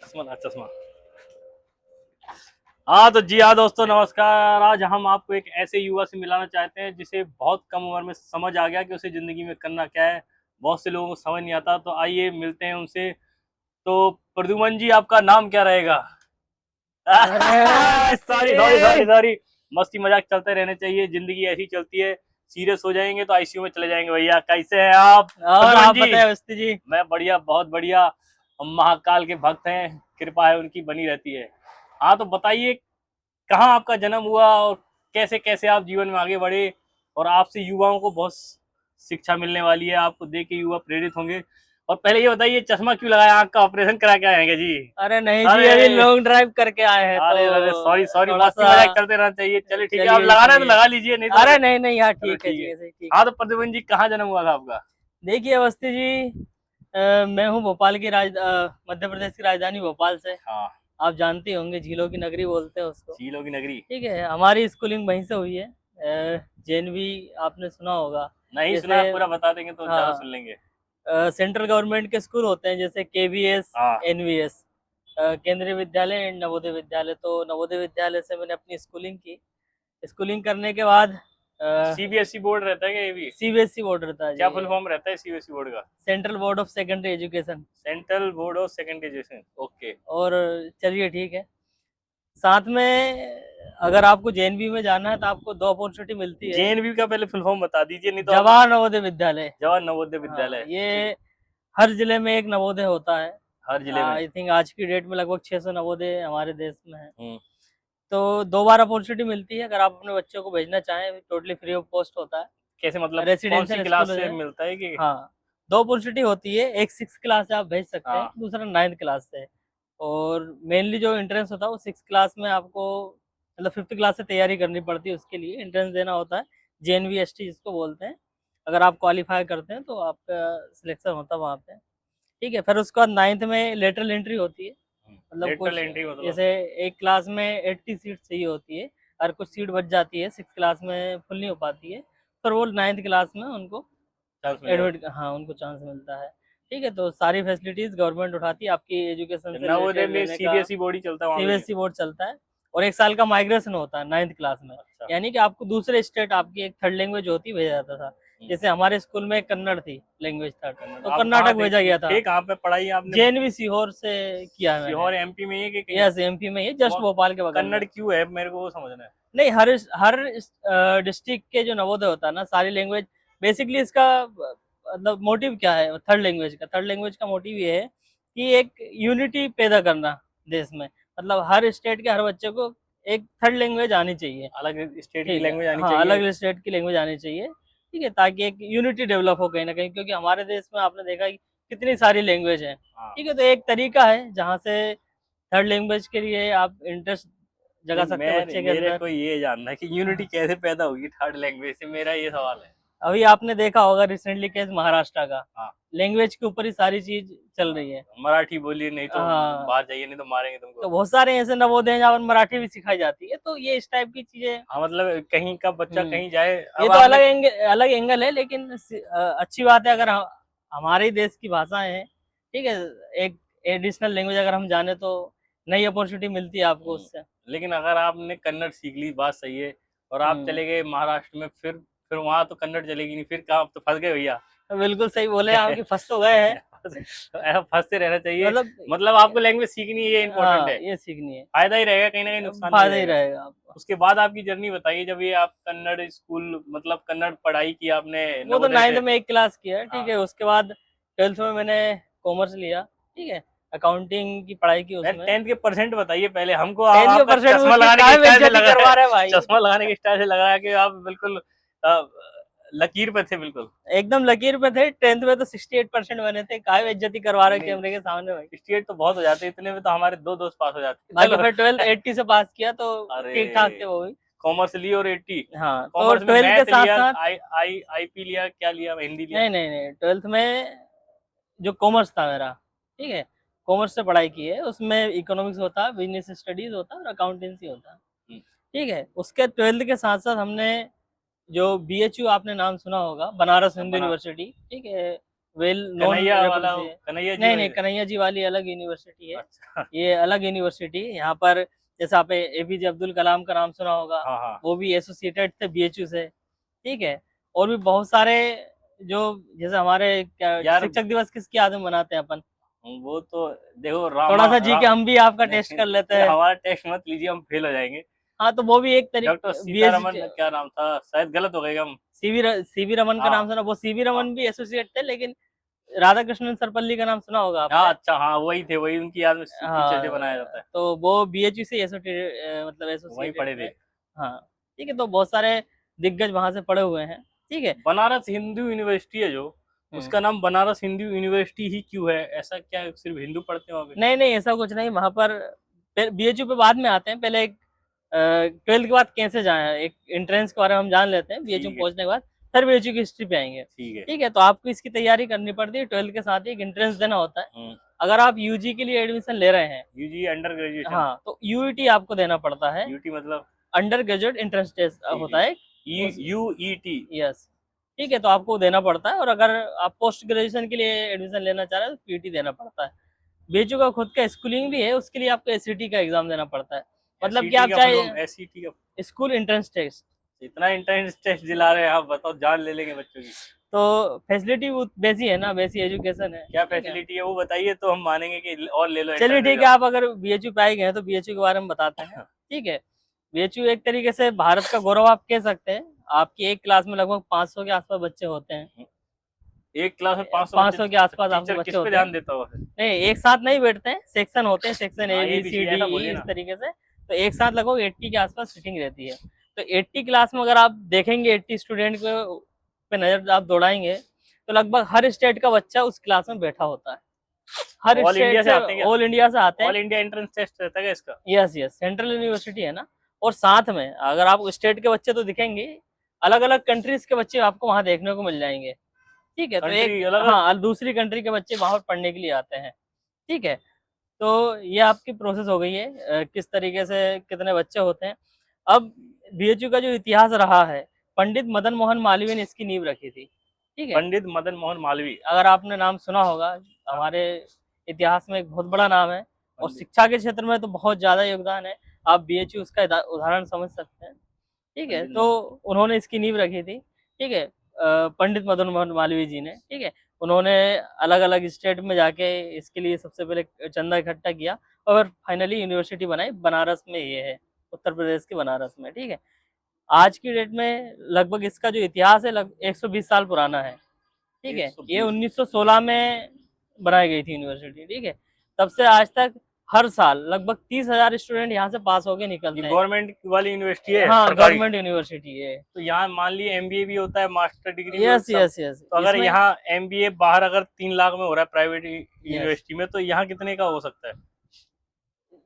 चश्मा लगा चश्मा। हाँ तो जी हाँ दोस्तों, नमस्कार। आज हम आपको एक ऐसे युवा से मिलाना चाहते हैं जिसे बहुत कम उम्र में समझ आ गया कि उसे जिंदगी में करना क्या है। बहुत से लोगों को समझ नहीं आता, तो आइए मिलते हैं उनसे। तो प्रद्युमन जी, आपका नाम क्या रहेगा? अरे सॉरी सॉरी सॉरी सॉरी। मस्ती मजाक चलते रहने चाहिए, जिंदगी ऐसी चलती है। सीरियस हो जाएंगे तो आईसीयू में चले जाएंगे। भैया कैसे हैं आप और प्रद्युमन आप जी? बताए अवस्थी जी। मैं बढ़िया, बहुत बढ़िया। हम महाकाल के भक्त हैं, कृपा है उनकी बनी रहती है। हाँ तो बताइए, कहाँ आपका जन्म हुआ और कैसे कैसे आप जीवन में आगे बढ़े। और आपसे युवाओं को बहुत शिक्षा मिलने वाली है, आपको देख के युवा प्रेरित होंगे। और पहले ये बताइए, चश्मा क्यों लगाया? आंख का ऑपरेशन करा के आएंगे जी? अरे नहीं जी, अरे अभी लॉन्ग ड्राइव करके आए हैं तो अरे अरे, सॉरी सॉरी, थोड़ा मस्ती सा। मजाक चलते रहना चाहिए। चलिए ठीक है, आप चलिए लगाना है तो इसलिए। लगा लीजिए, नहीं तो अरे नहीं नहीं, हाँ चलो ठीक है ठीक जी, है। ऐसे ठीक हाँ है। तो प्रद्युमन जी, कहाँ जन्म हुआ था आपका? देखिए अवस्थी जी, मैं हूँ भोपाल की मध्य प्रदेश की राजधानी भोपाल से। हाँ, आप जानते होंगे, झीलों की नगरी बोलते हैं उसको। झीलों की नगरी। ठीक है, हमारी स्कूलिंग वहीं से हुई है। जेएनवी आपने सुना होगा। नहीं सुना, जैसे आप पूरा बता देंगे तो ज्यादा सुन हाँ, लेंगे। सेंट्रल गवर्नमेंट के स्कूल होते हैं जैसे केवीएस, हाँ, एनवीएस, केंद्रीय विद्यालय एंड नवोदय विद्यालय। तो नवोदय विद्यालय से मैंने अपनी स्कूलिंग की। स्कूलिंग करने के बाद सीबीएसई बोर्ड रहता है क्या ये भी? सीबीएसई बोर्ड रहता है क्या जी, फुल फॉर्म रहता है सीबीएसई बोर्ड का? Central board of secondary education. Central board of secondary education, okay. और चलिए ठीक है, साथ में अगर आपको जेएनवी में जाना है तो आपको दो अपॉर्चुनिटी मिलती है। जेएनवी का पहले फुल फॉर्म बता दीजिए, नहीं तो आप। जवाहर नवोदय विद्यालय। जवाहर नवोदय हाँ, विद्यालय, ठीक है। ये हर जिले में एक नवोदय होता है। हर जिले में। आई थिंक आज की डेट में लगभग 600 नवोदय हमारे देश में है। हम्म। तो 2 बार अपॉर्चुनिटी मिलती है अगर आप अपने बच्चों को भेजना चाहें, टोटली फ्री ऑफ कॉस्ट होता है। कैसे मतलब, कौन सी रेसिडेंशियल स्कूल क्लास से है। मिलता है कि? हाँ, 2 अपॉर्चुनिटी होती है, एक 6th क्लास से आप भेज सकते हैं, हाँ। दूसरा 9th क्लास से। और मेनली जो एंट्रेंस होता है वो 6th क्लास में आपको, मतलब 5th क्लास से तैयारी करनी पड़ती है, उसके लिए एंट्रेंस देना होता है। जेएनवीएसटी जिसको बोलते हैं। अगर आप क्वालीफाई करते हैं तो आपका सिलेक्शन होता है वहाँ पे। ठीक है, फिर उसके बाद 9th में लेटरल एंट्री होती है। मतलब लेटरल कुछ एंट्री मतलब? जैसे एक क्लास में 80 सीट चाहिए होती है, और कुछ सीट बच जाती है, 6th क्लास में फुल नहीं हो पाती है, पर वो 9th क्लास में उनको चांस मिल जाता एडमिट, हाँ, उनको चांस मिलता है। ठीक है, तो सारी फैसिलिटीज़ गवर्नमेंट उठाती है आपकी एजुकेशन है। से नवोदय रिलेटेड में लेने का। सीबीएसई बोर्ड ही चलता है वहाँ पे भी? सीबीएसई बोर्ड चलता है, और 1 साल का माइग्रेशन होता है 9th क्लास में। अच्छा। यानी कि आपको दूसरे स्टेट, आपकी एक थर्ड लैंग्वेज होती भेजा जाता था। जैसे हमारे स्कूल में कन्नड़ थी लैंग्वेज थर्ड, कन्नड़ तो आप कर्नाटक कहाँ भेजा गया था। थे कहाँ पे पढ़ाई आपने? जेएनवी सीहोर से किया है मैंने। सीहोर एमपी में ही है कि कहीं और? यस, एमपी में ही, जस्ट वहाँ भोपाल के बगल में। कन्नड़ क्यों है, मेरे को वो समझना है। नहीं, हर डिस्ट्रिक्ट के जो नवोदय होता है ना, सारी लैंग्वेज बेसिकली इसका मतलब मोटिव क्या है थर्ड लैंग्वेज का? थर्ड लैंग्वेज का मोटिव ये है कि एक यूनिटी पैदा करना देश में। मतलब हर स्टेट के हर बच्चे को एक थर्ड लैंग्वेज आनी चाहिए। अलग स्टेट की ठीक है, लैंग्वेज आनी हाँ, चाहिए। अलग स्टेट की लैंग्वेज आनी चाहिए। ठीक है, ताकि एक यूनिटी डेवलप हो कहीं ना कहीं, क्योंकि हमारे देश में आपने देखा कि कितनी सारी लैंग्वेज है। हाँ। ठीक है, तो एक तरीका है जहाँ से थर्ड लैंग्वेज के लिए आप इंटरेस्ट जगा नहीं, सकते हैं मैं बच्चे के मेरे अंदर। को ये जानना है कि यूनिटी हाँ, कैसे पैदा होगी थर्ड लैंग्वेज से, मेरा ये सवाल है। अभी आपने देखा होगा रिसेंटली केस महाराष्ट्र का, हाँ। लैंग्वेज के ऊपर ही सारी चीज चल रही है। मराठी बोलिए, नहीं तो हाँ, बाहर जाइए, नहीं तो मारेंगे तो तुमको। बहुत सारे ऐसे नवोदय हैं जहाँ पर मराठी भी सिखाई जाती है, तो ये इस टाइप की चीजें। हाँ मतलब कहीं का बच्चा हम्म, कहीं जाए, ये अब तो आपने। अलग एंगल है, लेकिन अच्छी बात है अगर हमारे ही देश की भाषाएं हैं। ठीक है, एक एडिशनल लैंग्वेज अगर हम जाने तो नई अपॉर्चुनिटी मिलती है आपको उससे। लेकिन अगर आपने कन्नड़ सीख ली, बात सही है, और आप हम्म, चले गए महाराष्ट्र में, फिर वहां तो कन्नड़ चलेगी नहीं, फिर कहाँ, आप तो फंस गए भैया। तो बिल्कुल सही बोले आप कि फंस तो गए हैं। ऐसा फंसते रहना चाहिए। मतलब मतलब आपको लैंग्वेज सीखनी है, ये इंपॉर्टेंट हाँ, है। ये सीखनी है। फायदा ही रहेगा, कहीं ना कहीं नुकसान नहीं फायदा ही रहेगा। रहेगा आपको। उसके बाद आपकी जर्नी बताइए, जब ये आप कन्नड़ स्कूल, मतलब कन्नड़ पढ़ाई की आपने वो तो नवोदय 9th से। में एक क्लास किया, ठीक हाँ। है, उसके बाद 12th में मैंने कॉमर्स लिया। ठीक है, अकाउंटिंग की पढ़ाई की मैं उसमें। 10th के परसेंट बताइए पहले हमको। 10th के आपका परसेंट में चश्मा उसकी लगाने के काय स्टाइल से बेइज्जती लगा है। करवा रहे हैं भाई। चश्मा लगाने के स्टाइल से लग रहा है कि आप बिल्कुल अ, लकीर पे थे बिल्कुल। एकदम लकीर पे थे। 10th में तो 68% बने थे, काय बेइज्जती करवा नहीं रहे नहीं, कैमरे के सामने भाई। 68 तो बहुत हो जाते, इतने में तो हमारे दो दोस्त पास हो जाते। बाकी चलो। फिर 12th 80 से पास किया, तो अरे, ठीक ठाक थे वो भी। कॉमर्स ली और 80? हाँ, तो कॉमर्स में 12th के मैथ साथ लिया, साथ, आई आई आईपी लिया, क्या लिया, हिंदी लिया? नहीं नहीं नहीं, 12th में जो कॉमर्स था मेरा, ठीक है, कॉमर्स से पढ़ाई की है, उसमें इकोनॉमिक्स होता है, बिजनेस स्टडीज होता है, और अकाउंटेंसी होता है। हम्म। ठीक है, उसके 12th के साथ साथ हमने जो बीएचयू, आपने नाम सुना होगा, बनारस हिंदू बना। यूनिवर्सिटी, ठीक है, वेल नोन कन्हैया वाला रेपुटेशन है। कन्हैया जी नहीं वही नहीं, कन्हैया जी वाली अलग यूनिवर्सिटी है, अच्छा ये अलग यूनिवर्सिटी। यहाँ पर जैसे आप एपीजे अब्दुल कलाम का नाम सुना होगा, हाँ हाँ वो भी एसोसिएटेड थे बीएचयू से, ठीक है। और भी बहुत सारे जो, जैसे हमारे क्या यार शिक्षक दिवस किसकी याद में मनाते हैं अपन, वो तो देखो थोड़ा सा जी के हम भी आपका टेस्ट कर लेते नहीं हैं। हमारा टेस्ट मत लीजिए, हम फेल हो जाएंगे। हाँ तो वो भी एक डॉक्टर तरीके सीतारमन क्या नाम था, शायद गलत हो गया हम। सीवी रमन का हाँ नाम सुना, वो सीवी हाँ रमन भी एसोसिएट थे, लेकिन राधा कृष्णन सरपल्ली का नाम सुना होगा हाँ आपने। अच्छा हाँ वही थे, वही उनकी याद में टीचर डे मनाया जाता हाँ है। तो वो बीएचयू से मतलब वहीं एसोसिएटेड पढ़े थे। थे। हाँ ठीक है, तो बहुत सारे दिग्गज वहां से पढ़े हुए हैं, ठीक है। बनारस हिंदू यूनिवर्सिटी है जो, हम्म। उसका नाम बनारस हिंदू यूनिवर्सिटी ही क्यों है? ऐसा क्या है, सिर्फ हिंदू पढ़ते हैं वहाँ पे? नहीं नहीं, ऐसा कुछ नहीं वहां पर, बीएचयू पे बाद में आते हैं, पहले एक 12th के बाद कैसे जाए, एक एंट्रेंस के बारे में हम जान लेते हैं बीएचयू ठीक है पहुंचने के बाद, फिर बीएचयू की हिस्ट्री पे आएंगे। ठीक है। ठीक है, तो आपको इसकी तैयारी करनी पड़ती है, 12th के साथ ही एक एंट्रेंस देना होता है। अगर आप यूजी के लिए एडमिशन ले रहे हैं, यूजी अंडर ग्रेजुएशन। हाँ, तो यूईटी आपको देना पड़ता है, यूटी मतलब अंडर ग्रेजुएट एंट्रेंस टेस्ट ठीक होता है। यूईटी। यस, ठीक है, तो आपको देना पड़ता है। और अगर आप पोस्ट ग्रेजुएशन के लिए एडमिशन लेना चाह रहे हैं तो पीटी देना पड़ता है। बीएचयू का खुद का स्कूलिंग भी है, उसके लिए आपको एससीटी का एग्जाम देना पड़ता है। मतलब कि आप चाहे एससीटी का स्कूल एंट्रेंस टेस्ट, इतना इंट्रेंस टेस्ट दिला रहे हैं आप, बताओ जान ले लेंगे बच्चों की। तो फैसिलिटी वैसी है ना, वैसी एजुकेशन है। क्या फैसिलिटी है वो बताइए, तो हम मानेंगे कि और ले लो। चलिए ठीक है, आप अगर बीएचयू पे आए गए हैं तो बीएचयू के बारे में बताते हैं, ठीक है। बीएचयू एक तरीके से भारत का गौरव आप कह सकते हैं। आपकी एक क्लास में लगभग 500 के आसपास बच्चे होते हैं। एक क्लास में 500 के आसपास आपके टीचर बच्चे किस पे होते ध्यान हैं। देता हो? नहीं, एक साथ नहीं बैठते हैं, सेक्शन होते हैं, सेक्शन ए हाँ ये बी भी सी चाहिए, डी ऐसा ई बोलिए इस ना। तरीके से। तो एक साथ लगभग 80 के आसपास सीटिंग रहती है। तो 80 क्लास में अगर आप देखेंगे 80 स्टूडेंट को पे नजर आप दौड़ाएंगे, तो लगभग हर स्टेट का बच्चा उस क्लास में बैठा होता है। हर ऑल स्टेट इंडिया से से, आते हैं क्या? ऑल इंडिया से आते हैं। ऑल इंडिया एंट्रेंस टेस्ट रहता है क्या इसका? यस यस, सेंट्रल यूनिवर्सिटी है ना। और साथ में अगर आप स्टेट के बच्चे तो दिखेंगे, अलग अलग कंट्रीज के बच्चे आपको वहां देखने को मिल जाएंगे, ठीक है। तो एक, कंट्री अलग अलग। हाँ, दूसरी कंट्री के बच्चे वहां पढ़ने के लिए आते हैं, ठीक है। तो ये आपकी प्रोसेस हो गई है, किस तरीके से कितने बच्चे होते हैं। अब बीएचयू का जो इतिहास रहा है, पंडित मदन मोहन मालवीय ने इसकी नींव रखी थी, ठीक है। पंडित मदन मोहन मालवीय, अगर आपने नाम सुना होगा, हमारे इतिहास में एक बहुत बड़ा नाम है, और शिक्षा के क्षेत्र में तो बहुत ज्यादा योगदान है। आप बीएचयू उसका उदाहरण समझ सकते हैं, ठीक है। तो उन्होंने इसकी नींव रखी थी, ठीक है, पंडित मदन मोहन मालवीय जी ने, ठीक है। उन्होंने अलग अलग स्टेट में जाके इसके लिए सबसे पहले चंदा इकट्ठा किया, और फिर यूनिवर्सिटी बनाई। बनारस में ये है, उत्तर प्रदेश के बनारस में, ठीक है। आज की डेट में लगभग इसका जो इतिहास है 120 साल पुराना है, ठीक है। ये 1916 में बनाई गई थी यूनिवर्सिटी, ठीक है। तब से आज तक हर साल लगभग 30,000 स्टूडेंट यहाँ से पास होके निकलते हैं। गवर्नमेंट वाली यूनिवर्सिटी है? हाँ, गवर्नमेंट यूनिवर्सिटी है। तो यहाँ मान लिए एमबीए भी होता है, मास्टर डिग्री भी यस होता है। Yes yes. तो अगर यहाँ एमबीए बाहर अगर 3 लाख में हो रहा है प्राइवेट यूनिवर्सिटी में, तो यहाँ कितने का हो सकता है?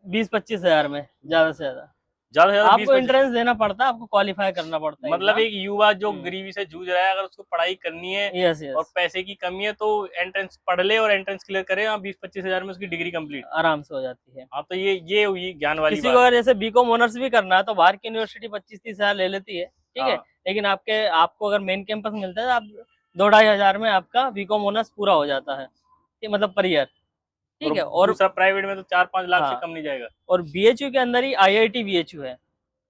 20-25 हजार में ज्यादा से ज्यादा। ज्यादा से ज्यादा आपको एंट्रेंस देना पड़ता है, आपको क्वालिफाई करना पड़ता है। मतलब एक युवा जो गरीबी से जूझ रहा है, अगर उसको पढ़ाई करनी है यस यस, और पैसे की कमी है, तो एंट्रेंस पढ़ ले और एंट्रेंस क्लियर करे, 20-25 हजार में उसकी डिग्री कंप्लीट आराम से हो जाती है। हाँ, तो ये हुई ज्ञान वाली किसी बात। को अगर जैसे बीकॉम ऑनर्स भी करना है तो बाहर की यूनिवर्सिटी 25-30 हजार ले लेती है, ठीक है। लेकिन आपको अगर मेन कैंपस मिलता है, आप 2-2.5 हजार में आपका बीकॉम ऑनर्स पूरा हो जाता है, मतलब पर ईयर, ठीक है। और दूसरा प्राइवेट में तो 4-5 लाख से हाँ, कम नहीं जाएगा। और बीएचयू के अंदर ही आईआईटी बीएचयू है।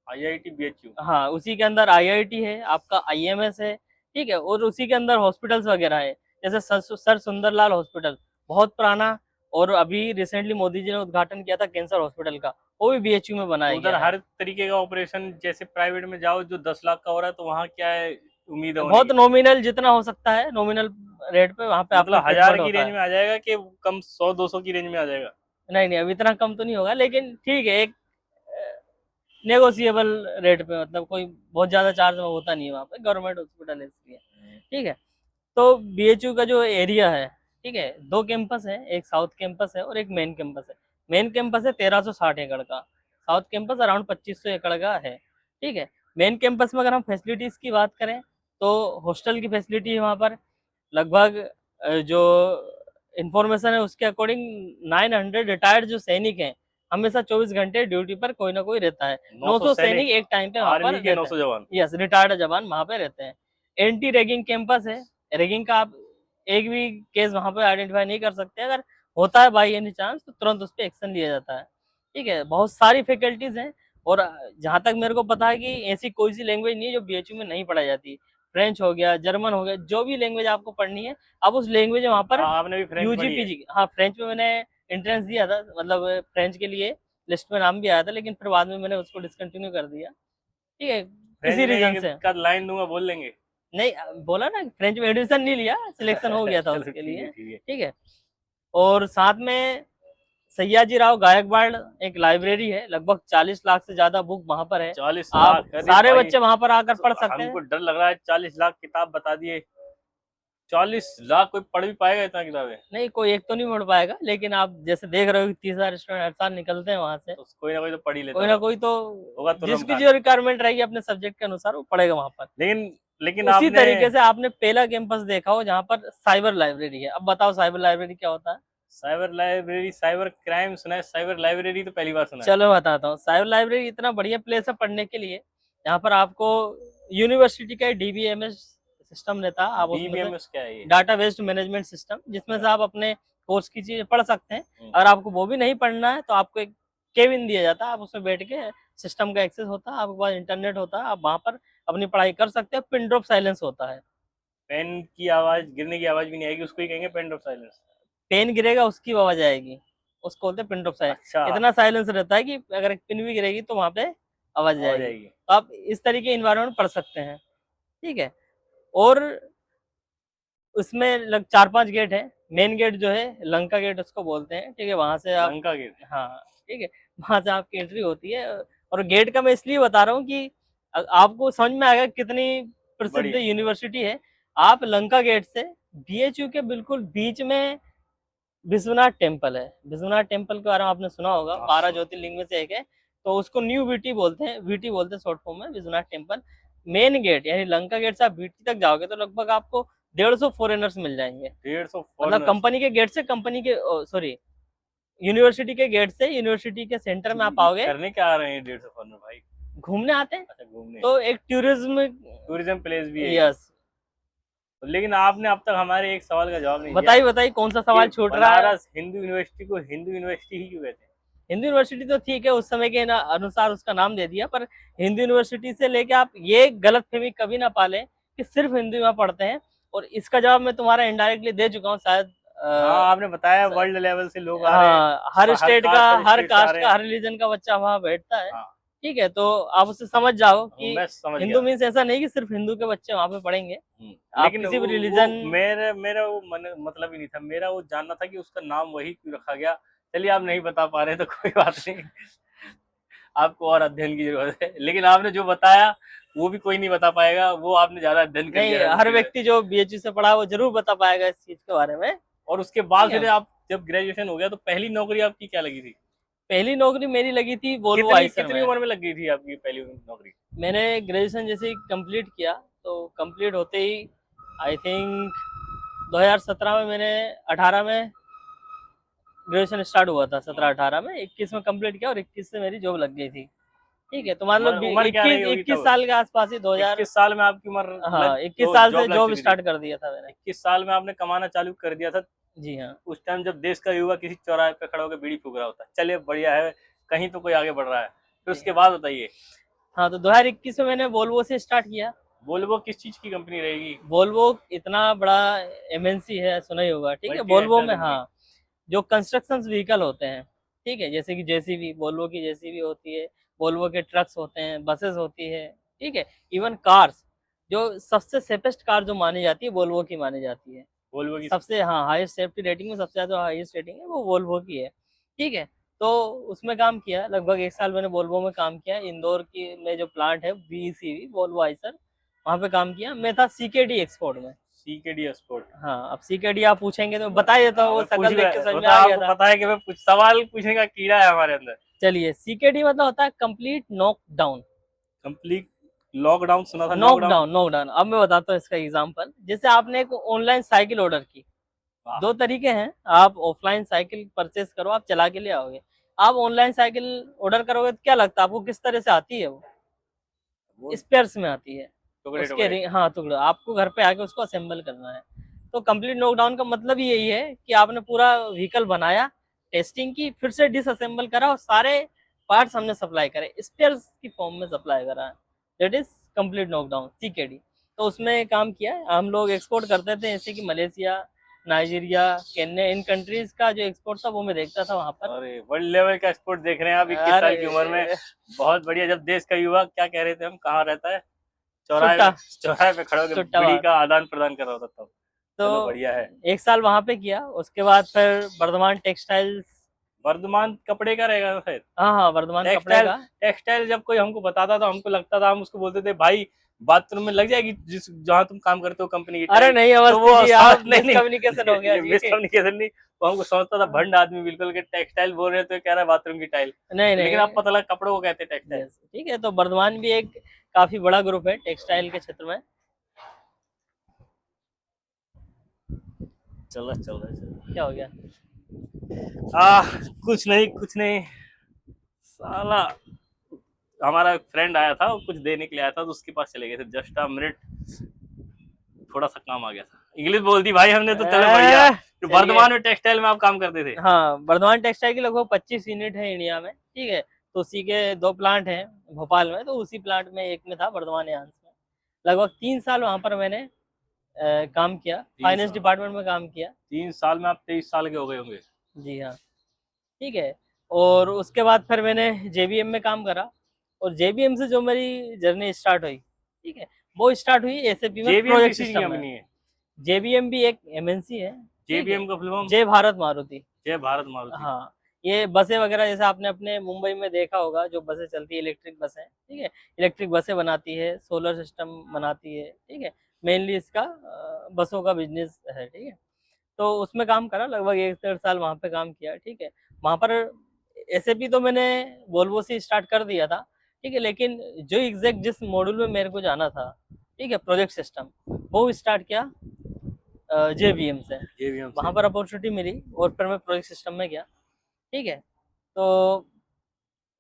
आईआईटी बीएचयू, हाँ, उसी के अंदर आईआईटी है, आपका आईएमएस है, ठीक है। और उसी के अंदर हॉस्पिटल्स वगैरह है, जैसे सर सुंदरलाल हॉस्पिटल, बहुत पुराना, और अभी रिसेंटली मोदी जी ने उद्घाटन किया था कैंसर हॉस्पिटल का, वो भी बीएचयू में बनाया उधर गया है। हर तरीके का ऑपरेशन, जैसे प्राइवेट में जाओ जो 10 लाख का हो रहा है, तो वहाँ क्या है उम्मीद है? बहुत नॉमिनल जितना हो सकता है, नॉमिनल रेट पे वहाँ पे मतलब आपका 1000 ट्रीटमेंट की होता रेंज है। में आ जाएगा कि कम 100-200 की रेंज में आ जाएगा? नहीं नहीं, अब इतना कम तो नहीं होगा, लेकिन ठीक है, एक नेगोशिएबल रेट पे, मतलब कोई बहुत ज्यादा चार्ज होता नहीं है वहाँ पे, गवर्नमेंट हॉस्पिटल है इसलिए, ठीक है। तो बीएचयू का जो एरिया है, ठीक है, 2 कैंपस है, एक साउथ कैंपस है और एक मेन कैंपस है। मेन कैंपस है 1360 एकड़ का, साउथ कैंपस अराउंड 2500 एकड़ का है, ठीक है। मेन कैंपस में अगर हम फैसिलिटीज की बात करें, तो हॉस्टल की फैसिलिटी है वहाँ पर। लगभग जो इंफॉर्मेशन है उसके अकॉर्डिंग 900 रिटायर्ड जो सैनिक हैं, हमेशा 24 घंटे ड्यूटी पर कोई ना कोई रहता है। 900 सैनिक एक टाइम पे वहाँ पर आर्मी के 900 जवान। यस, रिटायर्ड जवान वहाँ पे रहते हैं। एंटी रैगिंग कैंपस है, रैगिंग का आप एक भी केस वहां पे आइडेंटिफाई नहीं कर सकते। अगर होता है बाई एनी चांस तो तुरंत उस पर एक्शन लिया जाता है। ठीक है, बहुत सारी फैकल्टीज हैं। और जहां तक मेरे को पता है कि ऐसी कोई सी लैंग्वेज नहीं है जो बीएचयू में नहीं पढ़ाई जाती। फ्रेंच हो गया, जर्मन हो गया, जो भी लैंग्वेज आपको पढ़नी है आप उस लैंग्वेज वहां पर हाँ, आपने भी फ्रेंच यूजी पढ़ी है? पीजी। हाँ, फ्रेंच में मैंने एंट्रेंस दिया था, मतलब फ्रेंच के लिए लिस्ट में नाम भी आया था, लेकिन फिर बाद में मैंने उसको डिसकंटिन्यू कर दिया। ठीक है, फ्रेंच इसी में रीजन एक से। का लाइन दूंगा, बोल लेंगे? नहीं, बोला ना फ्रेंच में एडमिशन नहीं लिया, सिलेक्शन हो गया था चलो उसके ठीक है, लिए। ठीक है। ठीक है, और साथ में सयाजी राव गायकवाड़ एक लाइब्रेरी है, लगभग 40 लाख से ज्यादा बुक वहां पर है। 40 आप लाख? अरे सारे भाई, बच्चे वहां पर आकर तो पढ़ सकते हैं। हमको डर लग रहा है। 40 लाख किताब बता दिए, 40 लाख कोई पढ़ भी पाएगा इतना किताबें? नहीं, कोई एक तो नहीं पढ़ पाएगा, लेकिन आप जैसे देख रहे हो कि 30,000 स्टूडेंट हर साल निकलते हैं वहां से। तो कोई ना कोई तो पढ़ ही लेता कोई ना होगा। कोई तो होगा तुर्रम जिसकी खान। जो रिक्वायरमेंट रहेगी अपने सब्जेक्ट के अनुसार वो पढ़ेगा वहां पर। लेकिन लेकिन उसी आपने तरीके से आपने पहला कैंपस देखा हो जहाँ पर साइबर लाइब्रेरी है। अब बताओ साइबर लाइब्रेरी क्या होता है? साइबर लाइब्रेरी, साइबर क्राइम सुना है, साइबर लाइब्रेरी तो पहली बार सुना है। चलो मैं बताता हूँ। साइबर लाइब्रेरी इतना बढ़िया प्लेस है पढ़ने के लिए। यहाँ पर आपको यूनिवर्सिटी का डीबीएमएस सिस्टम रहता है, आप उसमें से डीबीएमएस क्या है ये? डाटा बेस्ड मैनेजमेंट सिस्टम, जिसमें से अच्छा। आप अपने कोर्स की चीजें पढ़ सकते हैं। अगर आपको वो भी नहीं पढ़ना है तो आपको एक केबिन दिया जाता है, आप उसमें बैठ के सिस्टम का एक्सेस होता है, आपके पास इंटरनेट होता है, आप वहां पर अपनी पढ़ाई कर सकते हैं। पिन ड्रॉप साइलेंस होता है। पेन की आवाज, गिरने की आवाज भी नहीं आएगी, उसको ही कहेंगे पेन ड्रॉप साइलेंस? पेन गिरेगा उसकी आवाज आएगी, उसको बोलते हैं पिन ड्रॉप साइलेंस। अच्छा, इतना साइलेंस रहता है कि अगर एक पिन भी गिरेगी तो वहां पे आवाज आवाज आएगी। आएगी। तो आप इस तरीके इन्वायरमेंट पढ़ सकते हैं। ठीक है, और उसमें लग 4-5 गेट है। मेन गेट जो है लंका गेट उसको बोलते हैं। ठीक है, वहां से आप, लंका गेट? हाँ ठीक है, वहां से आपकी एंट्री होती है। और गेट का मैं इसलिए बता रहा हूँ कि आपको समझ में आएगा कितनी प्रसिद्ध बड़ी? यूनिवर्सिटी है। आप लंका गेट से बीएचयू के बिल्कुल बीच में विश्वनाथ टेम्पल है। विश्वनाथ टेम्पल के बारे में आपने सुना होगा, 12 ज्योतिर्लिंग में से एक है। तो उसको न्यू वीटी बोलते हैं, वीटी बोलते हैं शॉर्ट फॉर्म में, विश्वनाथ टेम्पल। मेन गेट यानी लंका गेट से आप वीटी तक जाओगे तो लगभग आपको 150 फॉरेनर्स मिल जाएंगे। 150 मतलब फॉरनर्स? कंपनी के गेट से, कंपनी के सॉरी यूनिवर्सिटी के गेट से यूनिवर्सिटी के सेंटर में आप आओगे। करने क्या आ रहे हैं 150 फॉरनर भाई? घूमने आते हैं, अच्छा, घूमने। तो एक टूरिज्म। टूरिज्म प्लेस भी है ये। यस। लेकिन आपने अब तक हमारे एक सवाल का जवाब नहीं दिया बताइए बताइए कौन सा कि सवाल छूट रहा है? बनारस हिंदू यूनिवर्सिटी को हिंदू यूनिवर्सिटी ही क्यों कहते हैं? हिंदू यूनिवर्सिटी तो ठीक है, उस समय के अनुसार उसका नाम दे दिया, पर हिंदू यूनिवर्सिटी से लेके आप ये गलत फहमी कभी ना पालें कि सिर्फ हिंदू यहाँ पढ़ते हैं। और इसका जवाब मैं तुम्हारा इनडायरेक्टली दे चुका हूँ शायद। हाँ, आपने बताया स- वर्ल्ड लेवल से लोग आ रहे हैं। हाँ, हर स्टेट का, कास्ट और हर स्टेट से आ कास्ट रहे का, हैं। हर रिलीजन का बच्चा वहाँ बैठता है। हाँ, ठीक है, तो आप उससे समझ जाओ कि मैं समझ हिंदू गया। मीन्स ऐसा नहीं कि सिर्फ हिंदू के बच्चे वहाँ पे पढ़ेंगे। आप लेकिन किसी भी वो रिलीजन। मेरे मेरा वो मतलब ही नहीं था। मेरा वो जानना था कि उसका नाम वही क्यों रखा गया। चलिए, आप नहीं बता पा रहे तो कोई बात नहीं। आपको और अध्ययन की जरूरत है, लेकिन आपने जो बताया वो भी कोई नहीं बता पाएगा। वो आपने ज्यादा अध्ययन कर नहीं, लिया है हर उसकी वजह व्यक्ति जो बीएचयू से पढ़ा है वो जरूर बता पाएगा इस चीज के बारे में। और उसके बाद ठीक फिर है, आप जब ग्रेजुएशन हो गया तो पहली नौकरी आपकी क्या लगी थी? पहली नौकरी मेरी लगी थी वोल्वो कितनी आइसर कितनी में। उम्र में लग गई थी आपकी पहली नौकरी? मैंने ग्रेजुएशन जैसे ही कंप्लीट किया तो कंप्लीट होते ही आई थिंक 2017 में, मैंने 18 में ग्रेजुएशन स्टार्ट हुआ था, 17-18 में 21 में कंप्लीट किया और 21 से मेरी जॉब लग गई थी। ठीक है, तो मान लो उम्र उम्र क्या रही इक्कीस होगी 21 तब? साल के आसपास ही 2000। 21 साल में आपकी उम्र हाँ, 21 तो साल से जॉब लग जॉब चुकी थी? स्टार्ट कर दिया था मैंने। 21 साल में आपने कमाना चालू कर दिया था? जी हाँ। उस टाइम जब देश का युवा किसी चौराहे पे खड़ा होकर बीड़ी फूक रहा होता है, चलिए बढ़िया है, कहीं तो कोई आगे बढ़ रहा है। फिर उसके बाद बताइए। हाँ, तो 2021 में मैंने वोल्वो से स्टार्ट किया। वोल्वो किस चीज की कंपनी रहेगी? वोल्वो इतना बड़ा एमएनसी है, सुना ही होगा। ठीक है, वोल्वो मल्टीनेशनल में, कंपनी? हाँ, जो कंस्ट्रक्शन व्हीकल होते हैं, ठीक है, जैसे कि जेसीबी, वोल्वो की जेसीबी होती है, वोल्वो के ट्रक्स होते हैं, बसेस होती है। ठीक है, इवन कार्स, जो सबसे सेफेस्ट कार जो मानी जाती है वोल्वो की मानी जाती है। वोल्वो की? सबसे, हाँ, हाईएस्ट सेफ्टी रेटिंग में सबसे ज्यादा हाईएस्ट रेटिंग है वो वोल्वो की है। ठीक है, तो उसमें काम किया, लगभग 1 साल मैंने वोल्वो में काम किया। इंदौर की में जो प्लांट है वीईसीवी, वोल्वो आइसर, वहाँ पे काम किया। मैं था सीकेडी एक्सपोर्ट में। CKD export? हाँ, अब सीकेडी आप पूछेंगे तो मैं बता ही देता हूँ, वो मैं पूछ शकल देख के समझ में मतलब आ गया आपको था। पता है कि मैं कुछ सवाल पूछने का कीड़ा है हमारे अंदर। चलिए, सीकेडी मतलब होता है कंप्लीट नॉकडाउन। कंप्लीट लॉकडाउन सुना था, नॉकडाउन? Knockdown, knockdown. अब मैं बताता हूँ इसका एग्जांपल। जैसे आपने एक ऑनलाइन साइकिल ऑर्डर की, वाह। 2 तरीके हैं। आप ऑफलाइन साइकिल परचेस करो, आप चला के ले आओगे। आप ऑनलाइन साइकिल ऑर्डर करोगे तो क्या लगता है आपको किस तरह से आती है? वो स्पेयर्स में आती है। टुकड़े उसके टुकड़े? हाँ, टुकड़ा आपको घर पे आके उसको असेंबल करना है। तो कंप्लीट नॉकडाउन का मतलब ही यही है कि आपने पूरा व्हीकल बनाया, टेस्टिंग की, फिर से डिसअसेंबल करा और सारे पार्ट्स हमने सप्लाई करे, स्पेयर्स की फॉर्म में सप्लाई करा। That is complete knockdown, CKD. तो उसमें काम किया है। हम लोग एक्सपोर्ट करते थे, जैसे कि मलेशिया, नाइजीरिया, केन्या, इन कंट्रीज का जो एक्सपोर्ट था वो मैं देखता था वहां पर। अरे वर्ल्ड लेवल का एक्सपोर्ट देख रहे हैं आप 21 साल की उम्र में, अरे बहुत बढ़िया। जब देश का युवा, क्या कह रहे थे हम, कहाँ रहता है, चौराहे सुट्टा, पे, चौराहे पे खड़े होकर बीड़ी सुट्टाबाद। का आदान प्रदान कर रहा होता तब। तो चलो बढ़िया है। 1 साल वहां पे किया, उसके बाद फिर वर्धमान टेक्सटाइल्स। वर्धमान कपड़े का रहेगा फिर। हाँ हाँ, वर्धमान कपड़े टेक्सटाइल, का। टेक्सटाइल जब कोई हमको बताता था, हमको लगता था, हम उसको बोलते थे भाई बाथरूम में लग जाएगी जिस जहाँ तुम काम करते हो कंपनी की अरे टाइल। नहीं तो अवस्थी वो जी, सारा आप नहीं नहीं मिसकम्युनिकेशन हो गया ये जी। मिसकम्युनिकेशन नहीं, वो हमको समझता था भंड आदमी बिल्कुल के टेक्सटाइल बोल रहे थे, कह रहा है बाथरूम की टाइल। नहीं लेकिन नहीं, अब पता लगा कपड़ों को कहते हैं टेक्सटाइल। यस ठीक है। तो वर्धमान भी एक काफी बड़ा ग्रुप है टेक्सटाइल के क्षेत्र में। चलो चलो चलो। क्या हो गया? कुछ नहीं कुछ नहीं, साला हमारा फ्रेंड आया था, वो कुछ देने के लिए आया था, तो उसके पास चले गए थे। जस्ट अ मिनट, थोड़ा सा काम आ गया था। इंग्लिश बोल दी भाई हमने, तो चलो बढ़िया। तो चलिए। वर्धमान में टेक्सटाइल में आप काम करते थे? हाँ, वर्धमान टेक्सटाइल की लगभग 25 यूनिट है इंडिया में, ठीक है। तो उसी के 2 प्लांट हैं भोपाल में, तो उसी प्लांट में एक में था वर्धमान एआंस में। लगभग 3 साल वहां पर मैंने काम किया, 3 फाइनेंस साल, डिपार्टमेंट में काम किया। 3 साल में आप 23 साल के हो गए होंगे। जी हाँ, ठीक है। और उसके बाद फिर मैंने जेबीएम में काम करा, और जेबीएम से जो मेरी जर्नी स्टार्ट हुई, ठीक है, वो स्टार्ट हुई एसएपी में जेबीएम प्रोजेक्ट किसी की सिस्टम में। कंपनी है? जेबीएम भी एक एमएनसी है, ठीक है। जेबीएम का फुल फॉर्म? जय भारत मारुति। जय भारत मारुति। हाँ, ये बसें वगैरह जैसे आपने अपने मुंबई में देखा होगा, जो बसें चलती है इलेक्ट्रिक बसें, ठीक है। इलेक्ट्रिक बसें बनाती है, सोलर सिस्टम बनाती है, ठीक है। मेनली इसका बसों का बिजनेस है, ठीक है। तो उसमें काम करा, लगभग 1 से 1.5 साल वहाँ पे काम किया, ठीक है। वहाँ पर एसएपी तो मैंने वोल्वो से स्टार्ट कर दिया था, ठीक है, लेकिन जो एग्जैक्ट जिस मॉड्यूल में मेरे को जाना था, ठीक है, प्रोजेक्ट सिस्टम, वो स्टार्ट किया जेबीएम से। जेबीएम से। वहाँ पर अपॉर्चुनिटी मिली और फिर मैं प्रोजेक्ट सिस्टम में गया, ठीक है। तो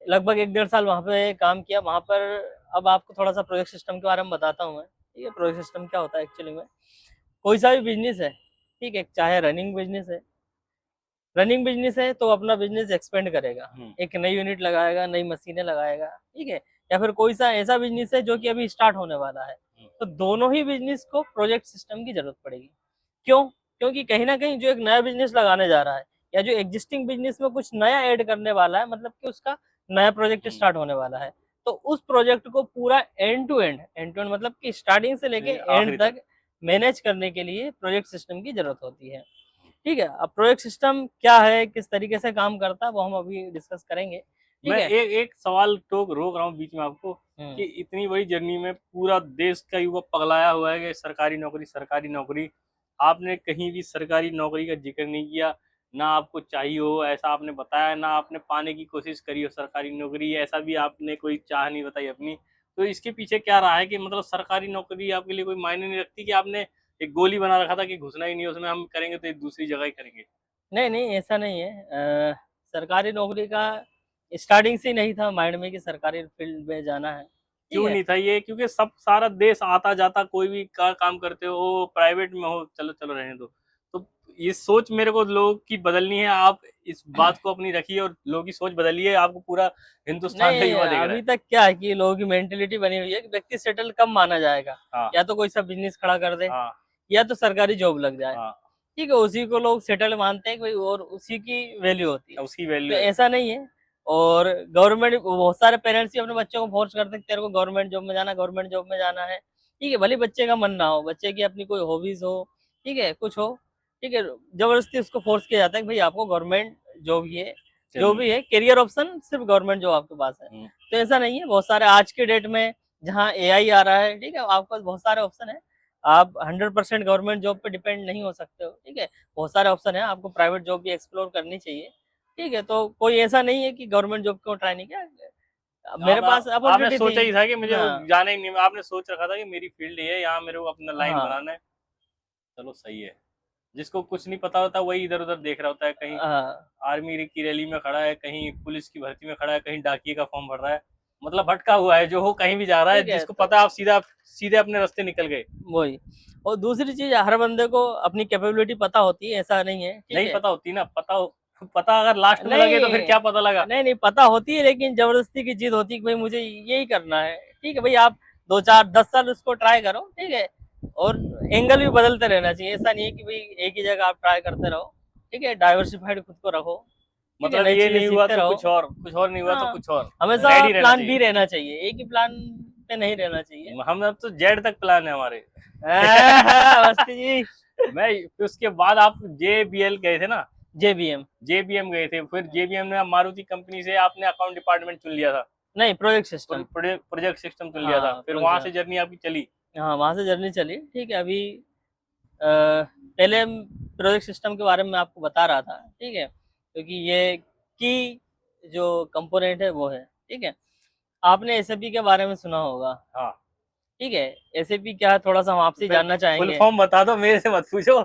लगभग 1 डेढ़ साल वहाँ पे काम किया वहाँ पर। अब आपको थोड़ा सा प्रोजेक्ट सिस्टम के बारे में बताता हूँ मैं, ठीक है। प्रोजेक्ट सिस्टम क्या होता है एक्चुअली में, कोई सा भी बिजनेस है, ठीक है, चाहे रनिंग बिजनेस है, रनिंग बिजनेस है तो अपना बिजनेस एक्सपेंड करेगा, एक नई यूनिट लगाएगा, नई मशीनें लगाएगा, ठीक है। या फिर कोई सा ऐसा बिजनेस है जो कि अभी स्टार्ट होने वाला है, तो दोनों ही बिजनेस को प्रोजेक्ट सिस्टम की जरूरत पड़ेगी। क्यों? क्योंकि कहीं ना कहीं जो एक नया बिजनेस लगाने जा रहा है, या जो एग्जिस्टिंग बिजनेस में कुछ नया ऐड करने वाला है, मतलब कि उसका नया प्रोजेक्ट स्टार्ट होने वाला है, तो उस प्रोजेक्ट को पूरा एंड टू एंड मतलब कि स्टार्टिंग से लेके आखिरी एंड तक। तक मैनेज करने के लिए प्रोजेक्ट सिस्टम की जरूरत होती है, ठीक है। अब प्रोजेक्ट सिस्टम क्या है, किस तरीके से काम करता है, वो हम अभी डिस्कस करेंगे, ठीक मैं है। एक एक सवाल टोक रोक रहा हूँ बीच में आपको, कि हम्म। इतनी बड़ी जर्नी में पूरा देश का युवा पगलाया हुआ है कि सरकारी नौकरी सरकारी नौकरी। आपने कहीं भी सरकारी नौकरी का जिक्र नहीं किया, ना आपको चाहिए हो ऐसा आपने बताया, ना आपने पाने की कोशिश करी हो सरकारी नौकरी, ऐसा भी आपने कोई चाह नहीं बताई अपनी। तो इसके पीछे क्या रहा है कि मतलब सरकारी नौकरी आपके लिए कोई मायने नहीं रखती, कि आपने एक गोली बना रखा था कि घुसना ही नहीं है उसमें, हम करेंगे तो एक दूसरी जगह ही करेंगे? नहीं नहीं, ऐसा नहीं है। सरकारी नौकरी का स्टार्टिंग से ही नहीं था माइंड में कि सरकारी फील्ड में जाना है, ठीक क्यों है। नहीं था ये? क्योंकि सब सारा देश आता जाता, कोई भी काम करते हो, प्राइवेट में हो, चलो चलो रहने दो। तो ये सोच मेरे को लोगों की बदलनी है, आप इस बात को अपनी रखिए और लोगों की सोच बदलिए, आपको पूरा हिंदुस्तान का नहीं, युवा देख रहा अभी है। तक क्या है कि लोगों की मेंटेलिटी बनी हुई है कि व्यक्ति सेटल कब माना जाएगा, हाँ या तो कोई सा बिजनेस खड़ा कर दे, हाँ या तो सरकारी जॉब लग जाए, हाँ, ठीक है, उसी को लोग सेटल मानते हैं कि भाई, और उसी की वैल्यू होती है। उसकी तो वैल्यू है। ऐसा नहीं है। और गवर्नमेंट, बहुत सारे पेरेंट्स ही अपने बच्चों को फोर्स करते हैं कि तेरे को गवर्नमेंट जॉब में जाना, गवर्नमेंट जॉब में जाना है, ठीक है। भले बच्चे का मन ना हो, बच्चे की अपनी कोई हॉबीज हो, ठीक है, कुछ हो, ठीक है, जबरदस्ती उसको फोर्स किया जाता है कि भाई आपको गवर्नमेंट जॉब ही है, जो भी चलिए। है करियर ऑप्शन सिर्फ गवर्नमेंट जॉब आपके पास है। तो ऐसा नहीं है, बहुत सारे आज के डेट में जहाँ एआई आ रहा है, ठीक है, आपके पास बहुत सारे ऑप्शन है। आप 100% गवर्नमेंट जॉब पे डिपेंड नहीं हो सकते हो, ठीक है। बहुत सारे ऑप्शन है, आपको प्राइवेट जॉब भी एक्सप्लोर करनी चाहिए, ठीक है। तो कोई ऐसा नहीं है कि गवर्नमेंट जॉब क्यों ट्राई नहीं किया, मेरे पास आपने अपॉर्चुनिटी सोचा थी। ही था कि मुझे वो हाँ जाना ही नहीं, आपने सोच रखा था कि मेरी फील्ड ये है, यहाँ मेरे को अपना लाइन हाँ बनाना है। चलो सही है। जिसको कुछ नहीं पता होता वही इधर उधर देख रहा होता है, कहीं हाँ आर्मी की रैली में खड़ा है, कहीं पुलिस की भर्ती में खड़ा है, कहीं डाकिए का फॉर्म भर रहा है। मतलब भटका हुआ है, जो हो कहीं भी जा रहा है, ठीक है, जिसको तो पता है आप सीधा सीधे अपने रास्ते निकल गए। वही। और दूसरी चीज़, हर बंदे को अपनी कैपेबिलिटी पता होती है, ऐसा नहीं है, ठीक नहीं है? पता होती ना, पता अगर लास्ट में लगे तो फिर नहीं, क्या पता लगा। नहीं, नहीं पता होती है, लेकिन ज़बरदस्ती की जिद होती है कि भाई मुझे यही करना है, ठीक है? भाई आप 2, 4, 10 साल उसको ट्राई करो, ठीक है? और एंगल भी बदलते रहना चाहिए, ऐसा नहीं है कि भाई एक ही जगह आप ट्राई करते रहो, ठीक है? डाइवर्सिफ़ाइड खुद को रखो, ठीक है? मतलब नई ये चीज़ें नहीं हुआ सीखते तो रहो। कुछ और नहीं हुआ तो हाँ, कुछ और, हमेशा रेडी रहना प्लान बी चाहिए। रहना चाहिए, एक ही प्लान पे नहीं रहना चाहिए। हम अब तो जेड तक प्लान है हमारे। मस्ती जी। मैं फिर उसके बाद आप JBL गए थे ना, जेबीएम, JBM गए थे, फिर JBM ने मारुति कंपनी से आपने अकाउंट डिपार्टमेंट चुन लिया था, नहीं प्रोजेक्ट सिस्टम। प्रोजेक्ट सिस्टम चुन लिया था, हाँ, फिर वहां से प्रोजेक्ट, जर्नी आपकी चली। हाँ, वहाँ से जर्नी चली, ठीक है? अभी पहले प्रोजेक्ट सिस्टम के बारे में मैं आपको बता रहा था, ठीक है? क्योंकि ये की जो कंपोनेंट है वो है, ठीक है? आपने एसएपी के बारे में सुना होगा, हाँ, ठीक है? एसएपी क्या है, थोड़ा-सा हम आपसे फिर जानना फुल चाहेंगे। फॉर्म बता दो, मेरे से मत पूछो।